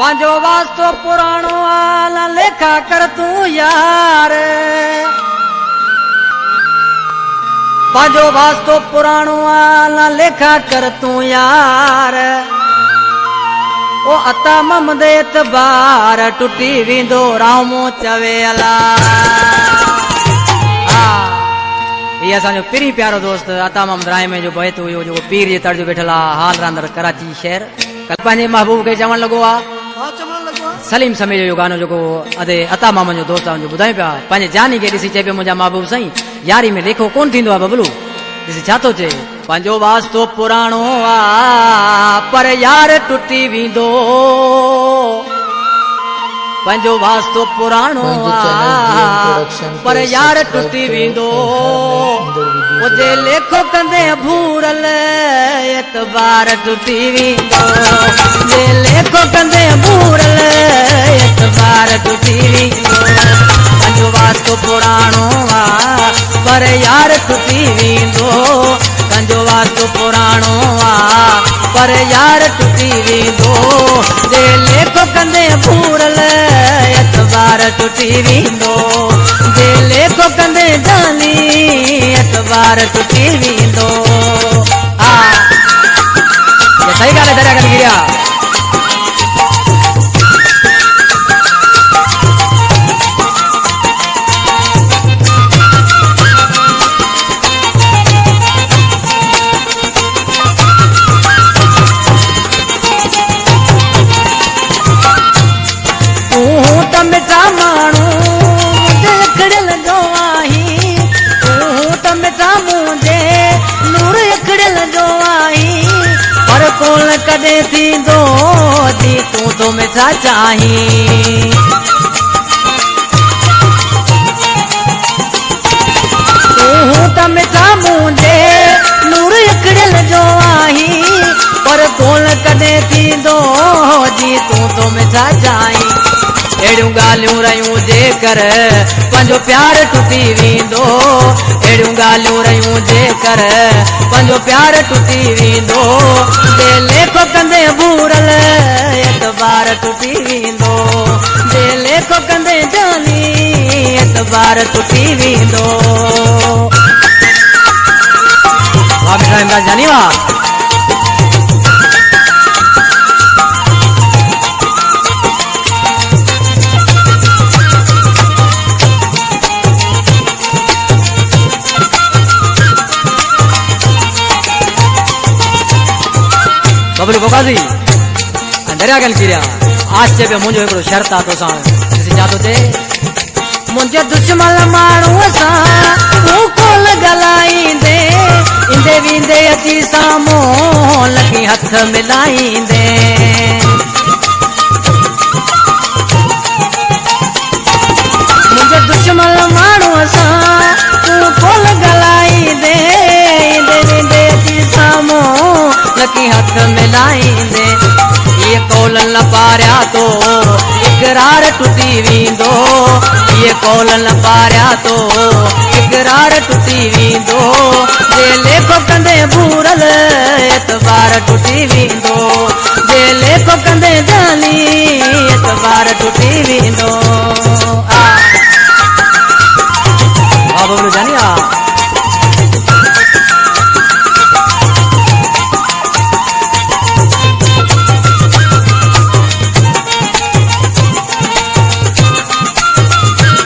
पांजो वास्तो पुराणो आला लेखा कर तू यार। पांजो वास्तो पुराणो आला लेखा कर तू यार। ओ अता मम दे एतबार टुटी विंदो रामो चवे अला। ये असांजो पिरी प्यारो दोस्त अता मम राय में जो बहत हुयो जो पीर जे तर्ज बैठला हाल रांदर कराची शहर कल पंहिंजे महबूब के चवण लगो आ सलीम समीर जो गानो जो अदे अता मामन जो दोस्त जो बुधाई पिया पंहिंजे जानी के ॾिसी चए पियो मुंहिंजा महबूब साईं यारी में लेखो कोन थींदो आहे बबलू ॾिसी छा थो चए पंहिंजो वास्तो पुराणो आ पर यार टुटी वेंदो। पंहिंजो वास्तो पुराणो आ पर यार टुटी वेंदो। जे लेखो कंदे भूरल एतबार टुटी वेंदो। जे लेखो कंदे भूरल एतबार टुटी वेंदो। पंहिंजो वास्तो पुराणो आ पर यार टुटी वेंदो। पंहिंजो वास्तो पुराणो आ पर यार टुटी वेंदो। जे लेखो कंदे भूरल एतबार टुटी वेंदो। जे लेखो कंदे जानी एतबार टुटी वेंदो। ये सही ॻाल्हि आहे दरिया गल गिरिया। मिठा माण्हू मुंहिंजे अखड़ियल जो आहीं। तूं त मिठा मुंहिंजे नूर अखड़ियल जो आहीं। पर कोन कॾहिं थींदो जी तूं तो मिठा चाहीं। तूं त मिठा मुंहिंजे नूर अखड़ियल जो आहीं। पर कोन कॾहिं थींदो जी तूं तो मिठा चाहीं। अहिड़ियूं ॻाल्हियूं रहियूं जेकर पंहिंजो प्यार टुटी वेंदो। अहिड़ियूं ॻाल्हियूं रहियूं जेकर पंहिंजो प्यार टुटी वेंदो। जे लेखो कंदे भूरल एतबार टुटी वेंदो। जे लेखो कंदे जानी एतबार टुटी वेंदो। वाह मिठा इमरान जानी वाह। बबलू बबाजी दरिया गल किरिया आज चे पे मुंहिंजो हिकिड़ो शर्त आहे तोसां ॾिसी छा थो चए। मुंहिंजे दुश्मन माण्हूअ सां तूं कोन ॻाल्हाईंदे। ईंदे वेंदे अची साम्हूं लॻी हथ मिलाईंदे। मुंहिंजे दुश्मन माण्हूअ सां तूं कोन ॻाल्हाईंदे। ईंदे वेंदे अची साम्हूं लकी हथ मिलाईंदे। ये कौल न पारिया तो इकरार टुटी वेंदो। ये कौल न पारिया तो इकरार टुटी वेंदो। जे लेखो कंदे भूरल एतबार टुटी वेंदो। जे लेखो कंदे जानी एतबार टुटी वेंदो।